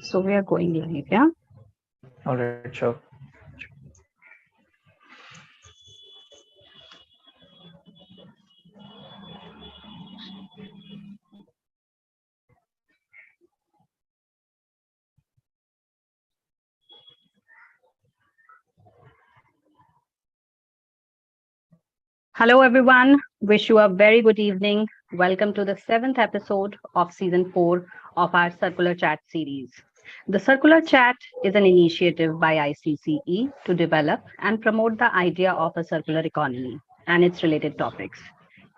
So we are going live, yeah? All right, sure. Hello, everyone. Wish you a very good evening. Welcome to the seventh episode of season 4 of our Circular Chat series. The Circular Chat is an initiative by ICCE to develop and promote the idea of a circular economy and its related topics.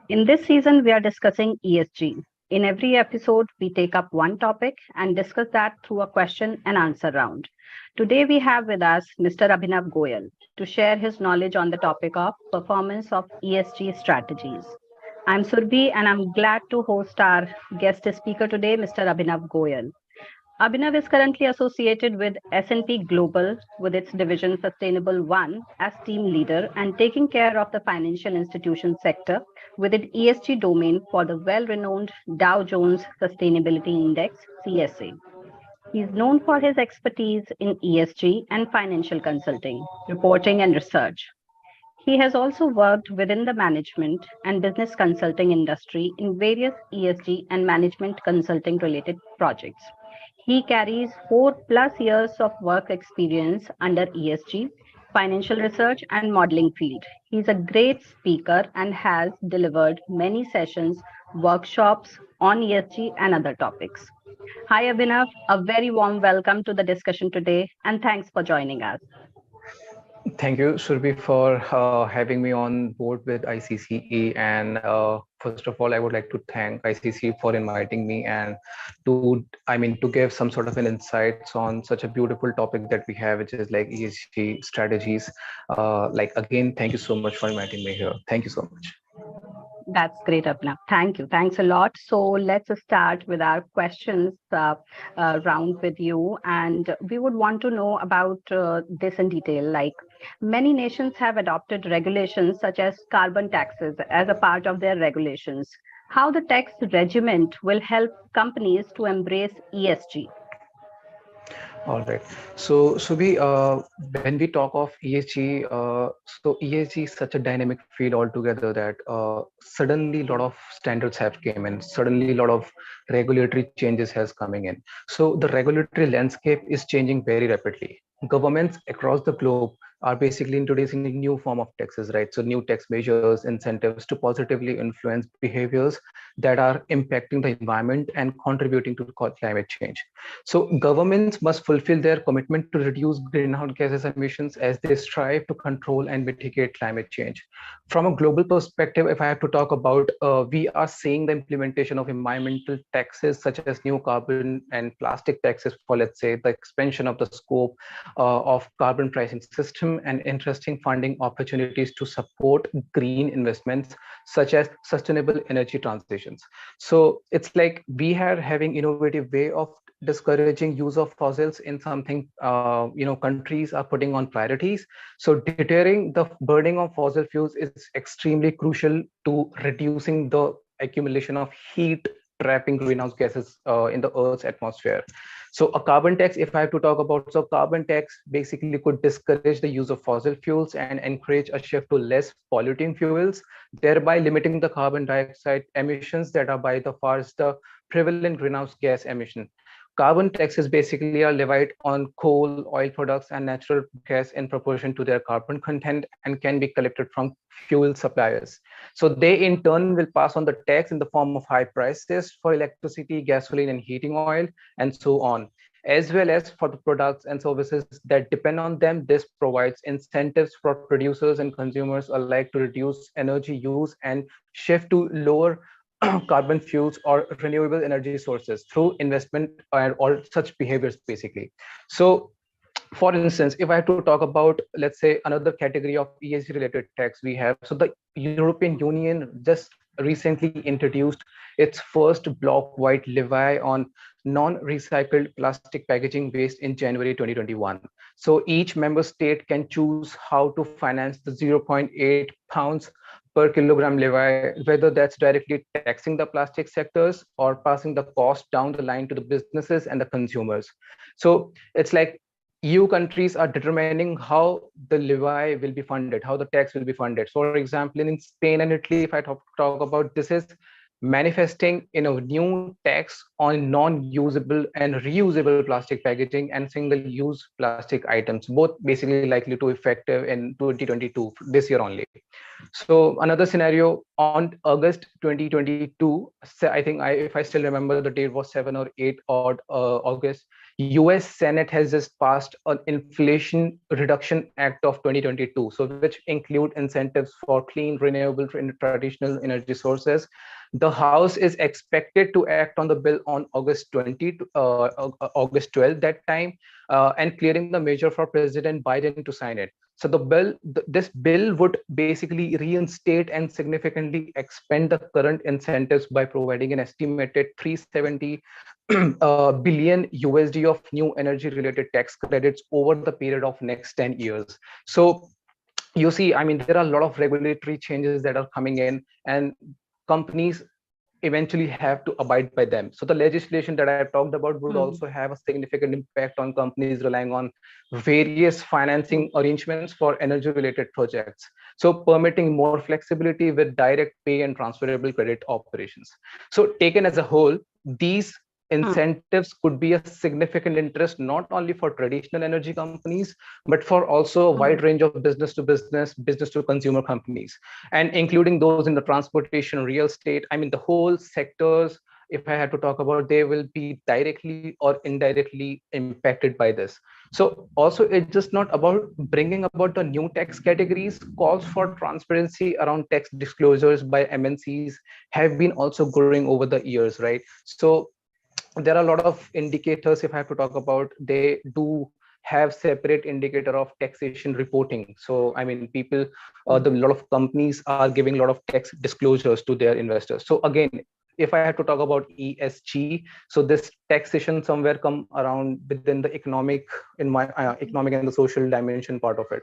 In this season, we are discussing ESG. In every episode, we take up one topic and discuss that through a question and answer round. Today, we have with us Mr. Abhinav Goel to share his knowledge on the topic of performance of ESG strategies. I'm Surbhi and I'm glad to host our guest speaker today, Mr. Abhinav Goel. Abhinav is currently associated with S&P Global with its division Sustainable One as team leader and taking care of the financial institution sector with its ESG domain for the well-renowned Dow Jones Sustainability Index (CSA). He is known for his expertise in ESG and financial consulting, reporting and research. He has also worked within the management and business consulting industry in various ESG and management consulting related projects. He carries 4+ years of work experience under ESG, financial research, and modeling field. He is a great speaker and has delivered many sessions, workshops on ESG and other topics. Hi, Abhinav. A very warm welcome to the discussion today, and thanks for joining us. Thank you, Surbhi, for having me on board with ICCE. And first of all, I would like to thank ICCE for inviting me and to give some sort of an insights on such a beautiful topic that we have, which is like ESG strategies. Again, thank you so much for inviting me here. Thank you so much. That's great, Abhinav. Thank you. Thanks a lot. So let's start with our questions round with you. And we would want to know about this in detail. Like many nations have adopted regulations such as carbon taxes as a part of their regulations. How the tax regiment will help companies to embrace ESG? All right. So, Subhi, when we talk of ESG, so ESG is such a dynamic field altogether that suddenly a lot of standards have came in. Suddenly, a lot of regulatory changes has coming in. So the regulatory landscape is changing very rapidly. Governments across the globe are basically introducing a new form of taxes, right? So new tax measures, incentives to positively influence behaviors that are impacting the environment and contributing to climate change. So governments must fulfill their commitment to reduce greenhouse gases emissions as they strive to control and mitigate climate change. From a global perspective, if I have to talk about, we are seeing the implementation of environmental taxes such as new carbon and plastic taxes for, let's say, the expansion of the scope of carbon pricing system and interesting funding opportunities to support green investments such as sustainable energy transitions. So it's like we are having innovative way of discouraging use of fossils in something countries are putting on priorities. So deterring the burning of fossil fuels is extremely crucial to reducing the accumulation of heat trapping greenhouse gases in the earth's atmosphere. So a carbon tax, if I have to talk about, so carbon tax basically could discourage the use of fossil fuels and encourage a shift to less polluting fuels, thereby limiting the carbon dioxide emissions that are by the far the prevalent greenhouse gas emission. Carbon taxes basically are levied on coal, oil products, and natural gas in proportion to their carbon content and can be collected from fuel suppliers. So they in turn will pass on the tax in the form of high prices for electricity, gasoline, and heating oil, and so on. As well as for the products and services that depend on them, this provides incentives for producers and consumers alike to reduce energy use and shift to lower carbon fuels or renewable energy sources through investment or such behaviors basically. So for instance, if I have to talk about, let's say, another category of ESG related tax we have, so the European Union just recently introduced its first block wide levy on non-recycled plastic packaging waste in January 2021. So each member state can choose how to finance the zero point 0.8 pounds per kilogram levy, whether that's directly taxing the plastic sectors or passing the cost down the line to the businesses and the consumers. So it's like EU countries are determining how the levy will be funded, how the tax will be funded. So, for example, in Spain and Italy, if I talk about, this is manifesting in a new tax on non-usable and reusable plastic packaging and single-use plastic items, both basically likely to effective in 2022, this year only. So another scenario on August 2022, I think if I still remember, the date was 7 or 8 odd August. US Senate has just passed an Inflation Reduction Act of 2022, so which include incentives for clean, renewable, and traditional energy sources. The House is expected to act on the bill on August 20 August 12 that time, and clearing the measure for President Biden to sign it. So this bill would basically reinstate and significantly expand the current incentives by providing an estimated 370 billion USD of new energy related tax credits over the period of next 10 years. So you see, I mean, there are a lot of regulatory changes that are coming in, and companies eventually have to abide by them. So the legislation that I talked about would Hmm. also have a significant impact on companies relying on various Hmm. financing arrangements for energy related projects. So permitting more flexibility with direct pay and transferable credit operations. So taken as a whole, these Hmm. incentives could be a significant interest not only for traditional energy companies, but for also a wide Hmm. range of business to business, business to consumer companies, and including those in the transportation, real estate. I mean, the whole sectors, if I had to talk about, they will be directly or indirectly impacted by this. So also, it's just not about bringing about the new tax categories. Calls for transparency around tax disclosures by MNCs have been also growing over the years, right? So there are a lot of indicators, if I have to talk about, they do have separate indicator of taxation reporting. So I mean, people, Hmm. the lot of companies are giving a lot of tax disclosures to their investors. So again, if I had to talk about ESG, so this taxation somewhere come around within the economic, in my economic and the social dimension part of it.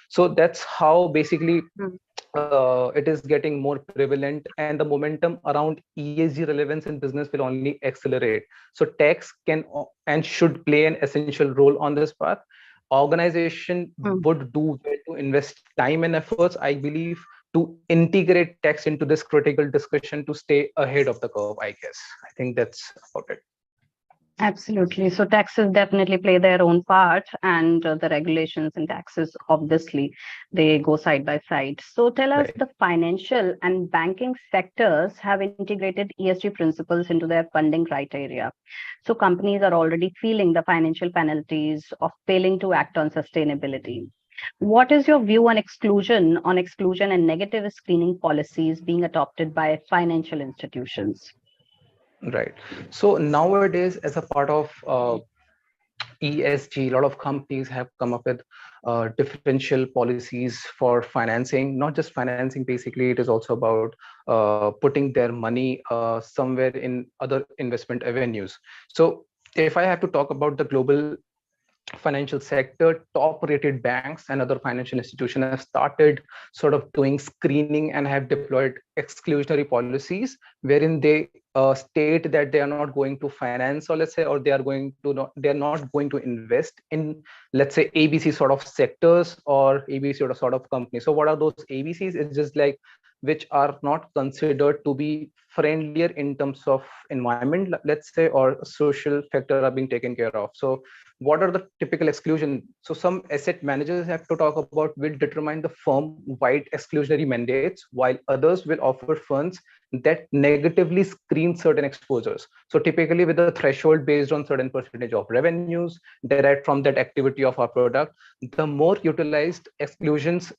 So that's how basically Hmm. it is getting more prevalent, and the momentum around ESG relevance in business will only accelerate. So tax can and should play an essential role on this path. Organization Hmm. would do well to invest time and efforts, I believe, to integrate tax into this critical discussion to stay ahead of the curve, I guess. I think that's about it. Absolutely. So taxes definitely play their own part, and the regulations and taxes, obviously, they go side by side. So tell us, Right. the financial and banking sectors have integrated ESG principles into their funding criteria. So companies are already feeling the financial penalties of failing to act on sustainability. What is your view on exclusion and negative screening policies being adopted by financial institutions? Right. So nowadays, as a part of ESG, a lot of companies have come up with differential policies for financing. Not just financing, basically, it is also about putting their money somewhere in other investment avenues. So, if I have to talk about the global financial sector, top rated banks and other financial institutions have started sort of doing screening and have deployed exclusionary policies wherein they state that they are not going to finance, or let's say, or they are going to not, they are not going to invest in, let's say, ABC sort of sectors or ABC sort of companies. So what are those ABCs? It's just like which are not considered to be friendlier in terms of environment, let's say, or social factor are being taken care of. So what are the typical exclusion? So some asset managers have to talk about will determine the firm wide exclusionary mandates, while others will offer funds that negatively screen certain exposures. So typically with a threshold based on certain percentage of revenues derived from that activity of our product. The more utilized exclusions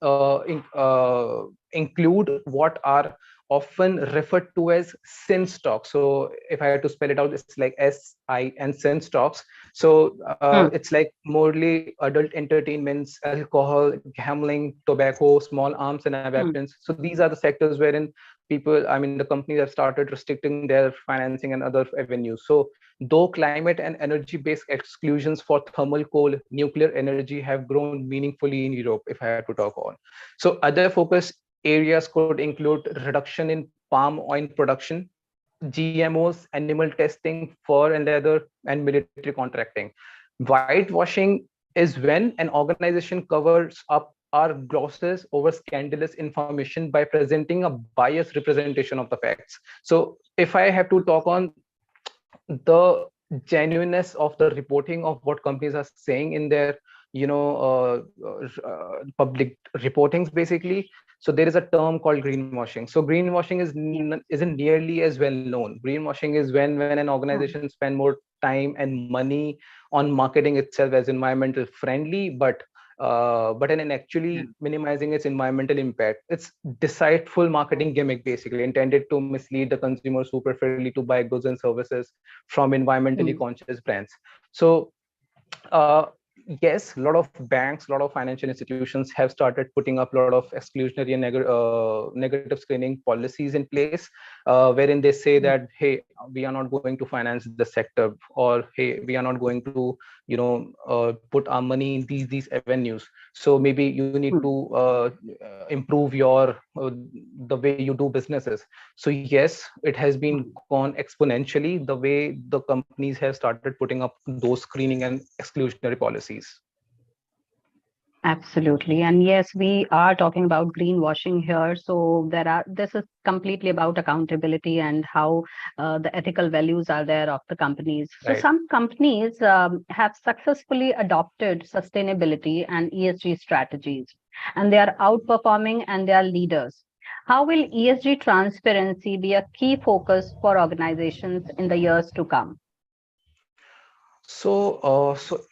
include what are often referred to as sin stocks. So if I had to spell it out, it's like SIN, sin stocks. So Hmm. it's like morely adult entertainments, alcohol, gambling, tobacco, small arms and Hmm. weapons. So these are the sectors wherein people, I mean, the companies have started restricting their financing and other avenues. So though climate and energy-based exclusions for thermal coal, nuclear energy have grown meaningfully in Europe, if I had to talk on. So other focus areas could include reduction in palm oil production, GMOs, animal testing, fur and leather, and military contracting. Whitewashing is when an organization covers up our glosses over scandalous information by presenting a biased representation of the facts. So if I have to talk on the genuineness of the reporting of what companies are saying in their public reportings basically, so there is a term called greenwashing. So greenwashing Yeah. isn't nearly as well known. Greenwashing is when an Mm. organization spend more time and money on marketing itself as environmental friendly, but in Yeah. actually minimizing its environmental impact. It's deceitful marketing gimmick basically intended to mislead the consumers who preferably to buy goods and services from environmentally Mm. conscious brands. So uh, yes, a lot of banks, a lot of financial institutions have started putting up a lot of exclusionary and negative screening policies in place, wherein they say Mm. that, hey, we are not going to finance the sector, or hey, we are not going to, put our money in these avenues. So maybe you need to Mm. improve your the way you do businesses. So yes, it has been Mm. gone exponentially the way the companies have started putting up those screening and exclusionary policies. Absolutely. And yes, we are talking about greenwashing here. So this is completely about accountability and how the ethical values are there of the companies. So Right. some companies have successfully adopted sustainability and ESG strategies, and they are outperforming and they are leaders. How will ESG transparency be a key focus for organizations in the years to come? So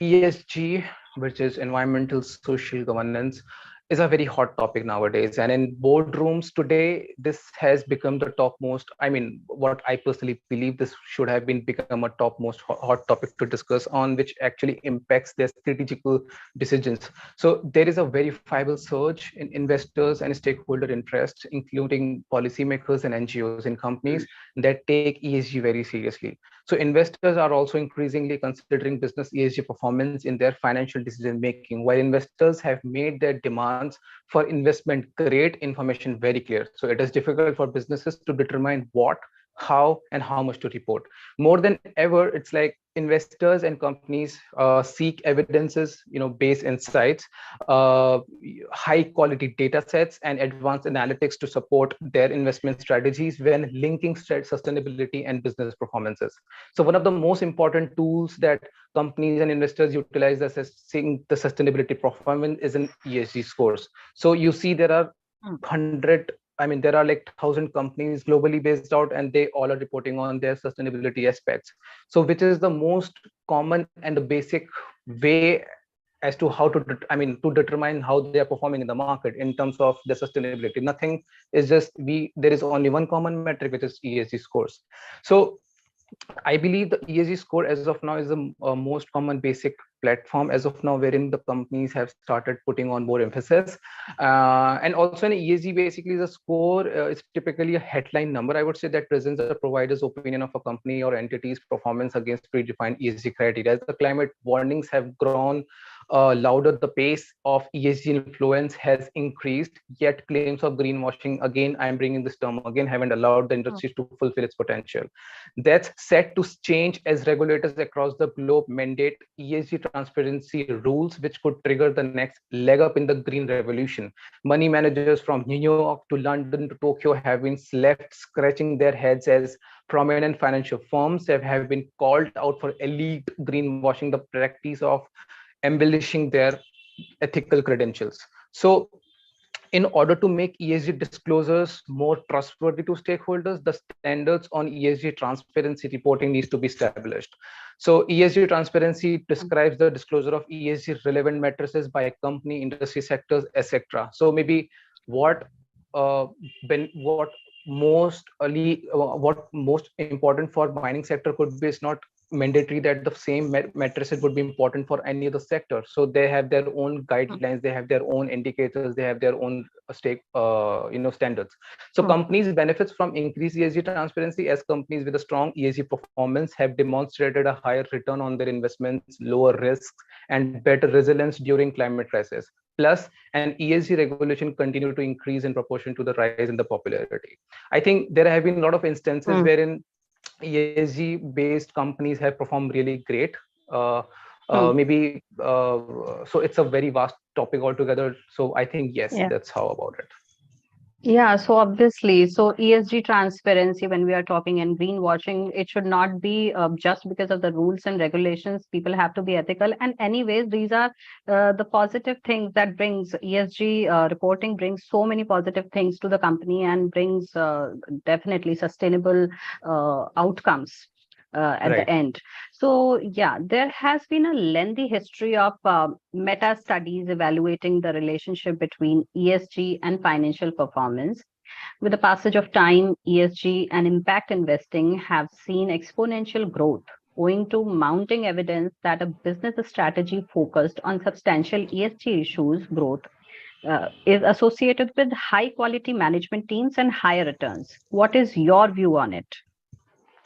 ESG, which is environmental social governance, is a very hot topic nowadays. And in boardrooms today, this has become the topmost. I mean, what I personally believe, this should have been become a topmost hot topic to discuss on, which actually impacts their strategical decisions. So there is a verifiable surge in investors and stakeholder interests, including policymakers and NGOs in companies that take ESG very seriously. So investors are also increasingly considering business ESG performance in their financial decision making, while investors have made their demands for investment grade information very clear. So it is difficult for businesses to determine what, how, and how much to report. More than ever, it's like investors and companies seek evidences, based insights, uh, high quality data sets, and advanced analytics to support their investment strategies when linking sustainability and business performances. So one of the most important tools that companies and investors utilize assessing the sustainability performance is an ESG scores. So you see there are Mm. 100, I mean, there are like 1,000 companies globally based out, and they all are reporting on their sustainability aspects. So which is the most common and the basic way as to how to I mean, to determine how they are performing in the market in terms of the sustainability. Nothing is just we there is only one common metric, which is ESG scores. So I believe the ESG score as of now is the most common basic platform as of now, wherein the companies have started putting on more emphasis. And also an ESG basically is a score. It's typically a headline number, I would say, that presents the provider's opinion of a company or entity's performance against predefined ESG criteria. As the climate warnings have grown louder, the pace of ESG influence has increased, yet claims of greenwashing, again, I'm bringing this term again, haven't allowed the Mm. industries to fulfill its potential. That's set to change as regulators across the globe mandate ESG transparency rules, which could trigger the next leg up in the green revolution. Money managers from New York to London to Tokyo have been left scratching their heads as prominent financial firms have been called out for elite greenwashing, the practice of embellishing their ethical credentials. So in order to make ESG disclosures more trustworthy to stakeholders, the standards on ESG transparency reporting needs to be established. So ESG transparency Mm. describes the disclosure of ESG relevant matrices by company, industry sectors, etc. So maybe what what most early what most important for mining sector could be is not mandatory that the same matrices would be important for any other sector. So they have their own Hmm. guidelines, they have their own indicators, they have their own stake, standards. So Hmm. companies benefits from increased ESG transparency, as companies with a strong ESG performance have demonstrated a higher return on their investments, lower risks, and better resilience during climate crisis. Plus, and ESG regulation continue to increase in proportion to the rise in the popularity. I think there have been a lot of instances Hmm. wherein ESG based companies have performed really great. Uh, Hmm. Maybe so it's a very vast topic altogether. So I think yes, Yeah. that's how about it. Yeah, so obviously, so ESG transparency, when we are talking and greenwashing, it should not be just because of the rules and regulations. People have to be ethical. And anyways, these are the positive things that brings ESG reporting brings so many positive things to the company and brings definitely sustainable outcomes at the Right. end. So, yeah, there has been a lengthy history of meta studies evaluating the relationship between ESG and financial performance. With the passage of time, ESG and impact investing have seen exponential growth, owing to mounting evidence that a business strategy focused on substantial ESG issues growth is associated with high quality management teams and higher returns. What is your view on it?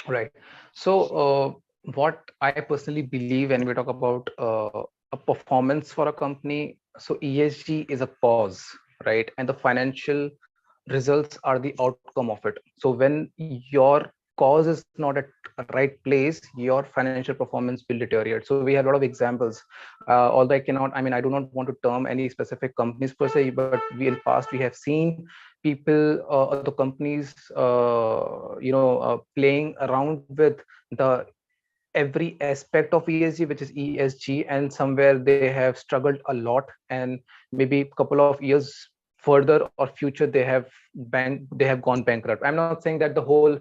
Right. So, what I personally believe when we talk about a performance for a company, so ESG is a cause, right? And the financial results are the outcome of it. So when your cause is not at a right place, your financial performance will deteriorate. So we have a lot of examples. Although I do not want to term any specific companies per se, but we in past we have seen people or the companies playing around with the every aspect of ESG, which is ESG, and somewhere they have struggled a lot, and maybe a couple of years further or future they have gone bankrupt. I'm not saying that the whole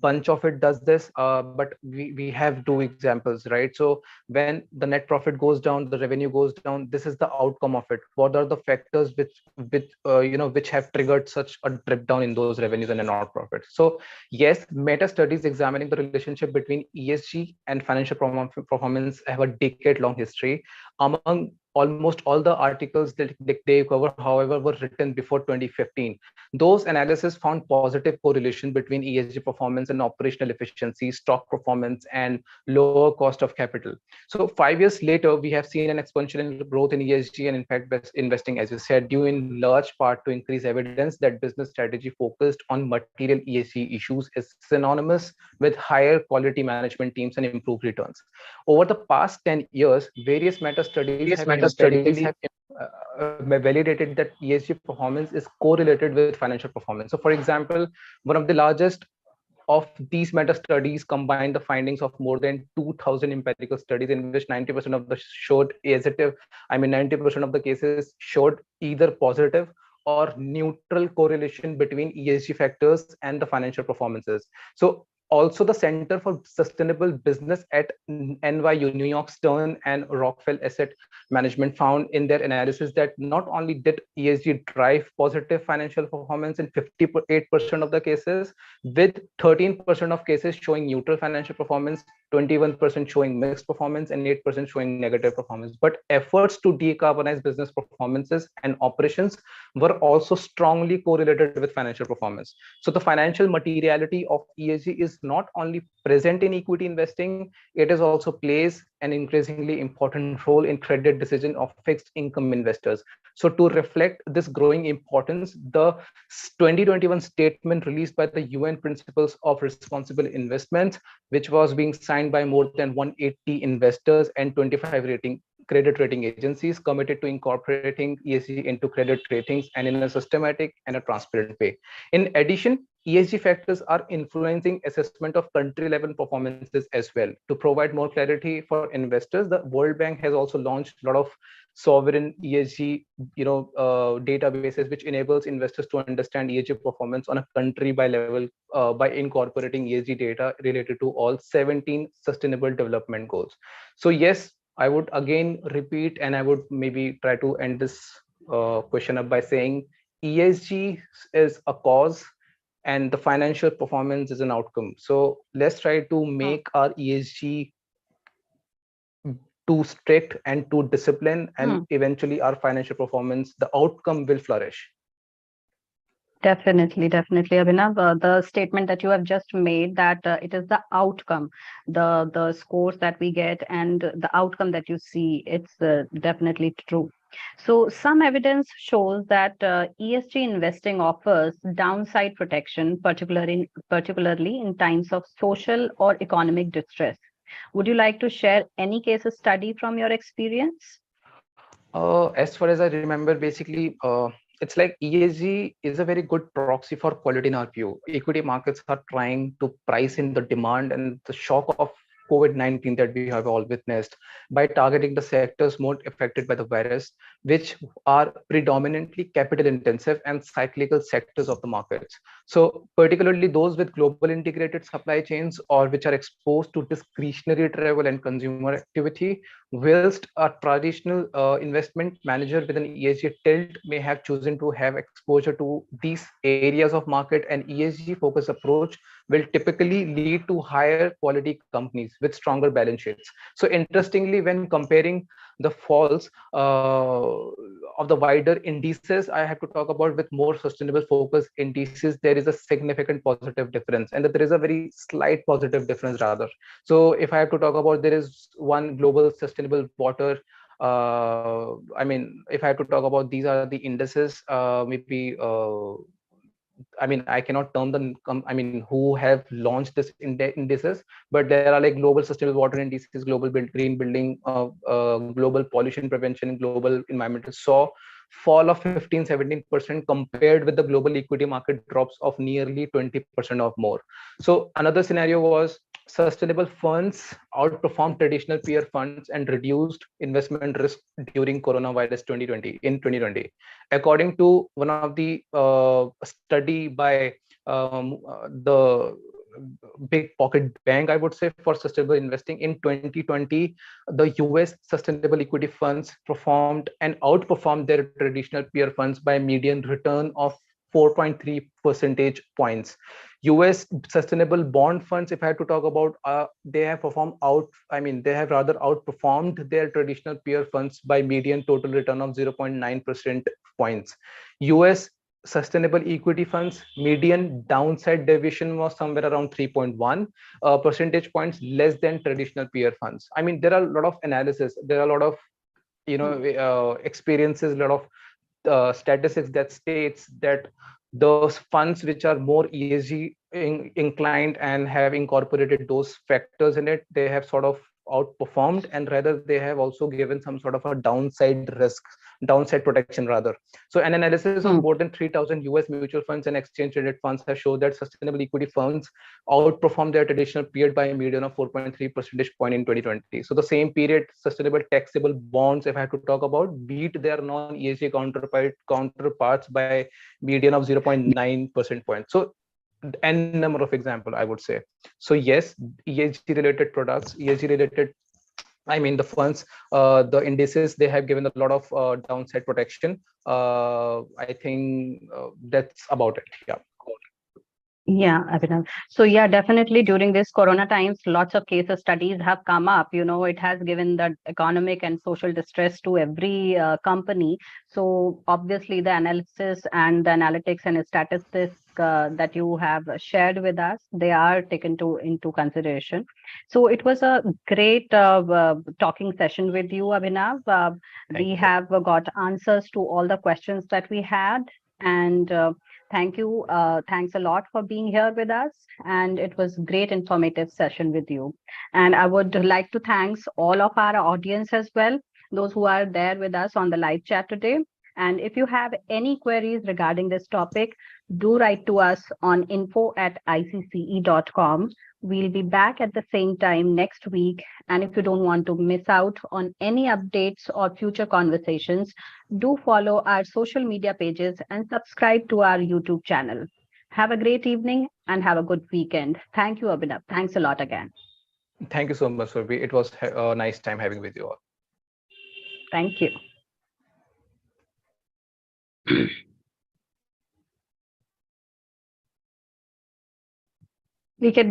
bunch of it does this, but we have two examples, right? So when the net profit goes down, the revenue goes down, this is the outcome of it. What are the factors which have triggered such a drip down in those revenues and the not profits? So yes, meta studies examining the relationship between ESG and financial performance have a decade-long history. Among almost all the articles that they cover, however, were written before 2015. Those analysis found positive correlation between ESG performance and operational efficiency, stock performance, and lower cost of capital. So 5 years later, we have seen an exponential growth in ESG and impact investing, as you said, due in large part to increased evidence that business strategy focused on material ESG issues is synonymous with higher quality management teams and improved returns. Over the past 10 years, various meta studies have empirically validated that ESG performance is correlated with financial performance. So, for example, one of the largest of these meta studies combine the findings of more than 2000 empirical studies in which 90% of the showed positive. 90% of the cases showed either positive or neutral correlation between ESG factors and the financial performances. So also the Center for Sustainable Business at NYU, New York Stern and Rockefeller Asset Management found in their analysis that not only did ESG drive positive financial performance in 58% of the cases, with 13% of cases showing neutral financial performance, 21% showing mixed performance, and 8% showing negative performance. But efforts to decarbonize business performances and operations were also strongly correlated with financial performance. So the financial materiality of ESG is not only present in equity investing, it is also plays an increasingly important role in credit decision of fixed income investors. So to reflect this growing importance, the 2021 statement released by the UN Principles of Responsible Investment, which was being signed by more than 180 investors and 25 credit rating agencies, committed to incorporating ESG into credit ratings and in a systematic and a transparent way. In addition, ESG factors are influencing assessment of country level performances as well. To provide more clarity for investors, the World Bank has also launched a lot of sovereign ESG databases, which enables investors to understand ESG performance on a country by level by incorporating ESG data related to all 17 sustainable development goals. So yes, I would again repeat, and I would maybe try to end this question up by saying ESG is a cause and the financial performance is an outcome. So let's try to Hmm. make our ESG too strict and too disciplined, and Hmm. eventually our financial performance, the outcome will flourish. Definitely, definitely, Abhinav. The statement that you have just made, that it is the outcome, the scores that we get, and the outcome that you see. It's definitely true. So, some evidence shows that ESG investing offers downside protection, particularly in times of social or economic distress. Would you like to share any case study from your experience? As far as I remember, basically, it's like ESG is a very good proxy for quality in our view. Equity markets are trying to price in the demand and the shock of COVID-19 that we have all witnessed by targeting the sectors more affected by the virus, which are predominantly capital intensive and cyclical sectors of the markets. So, particularly those with global integrated supply chains or which are exposed to discretionary travel and consumer activity, whilst a traditional investment manager with an ESG tilt may have chosen to have exposure to these areas of market, an ESG focused approach will typically lead to higher quality companies with stronger balance sheets. So interestingly, when comparing the falls of the wider indices I have to talk about with more sustainable focus indices, there is a significant positive difference, and there is a very slight positive difference rather. So if I have to talk about, there is one global sustainable water. I mean, if I have to talk about, these are the indices. Maybe I mean, I cannot term them. I mean, who have launched this indices, but there are like global sustainable water indices, global green building, global pollution prevention, global environmental saw fall of 15-17% compared with the global equity market drops of nearly 20% or more. So another scenario was sustainable funds outperformed traditional peer funds and reduced investment risk during coronavirus 2020 in 2020, according to one of the study by the big pocket bank, I would say, for sustainable investing in 2020. The US sustainable equity funds performed and outperformed their traditional peer funds by median return of 4.3 percentage points. US sustainable bond funds, if I had to talk about, they have performed out, I mean, they have rather outperformed their traditional peer funds by median total return of 0.9% points. US sustainable equity funds median downside deviation was somewhere around 3.1 percentage points less than traditional peer funds. I mean, there are a lot of analysis, there are a lot of experiences, a lot of statistics that states that those funds which are more ESG inclined and have incorporated those factors in it, they have sort of outperformed, and rather they have also given some sort of a downside risk, downside protection rather. So an analysis of Hmm. more than 3,000 US mutual funds and exchange traded funds has showed that sustainable equity funds outperformed their traditional period by a median of 4.3 percentage point in 2020. So the same period, sustainable taxable bonds, if I have to talk about, beat their non-ESG counterparts by median of 0.9 percent point. So n number of example, I would say. So yes, ESG related products, ESG related, I mean, the funds, the indices, they have given a lot of downside protection. I think that's about it. Yeah. Yeah, Abhinav. So yeah, definitely during this Corona times, lots of case studies have come up. It has given the economic and social distress to every company. So obviously, the analysis and the analytics and statistics that you have shared with us, they are taken into consideration. So it was a great talking session with you, Abhinav. We Thank you. have got answers to all the questions that we had, and thank you. Thanks a lot for being here with us. And it was great informative session with you. And I would like to thanks all of our audience as well, those who are there with us on the live chat today. And if you have any queries regarding this topic, do write to us on info@icce.com. We'll be back at the same time next week. And if you don't want to miss out on any updates or future conversations, do follow our social media pages and subscribe to our YouTube channel. Have a great evening and have a good weekend. Thank you, Abhinav. Thanks a lot again. Thank you so much, Surbi. It was a nice time having with you all. Thank you. We can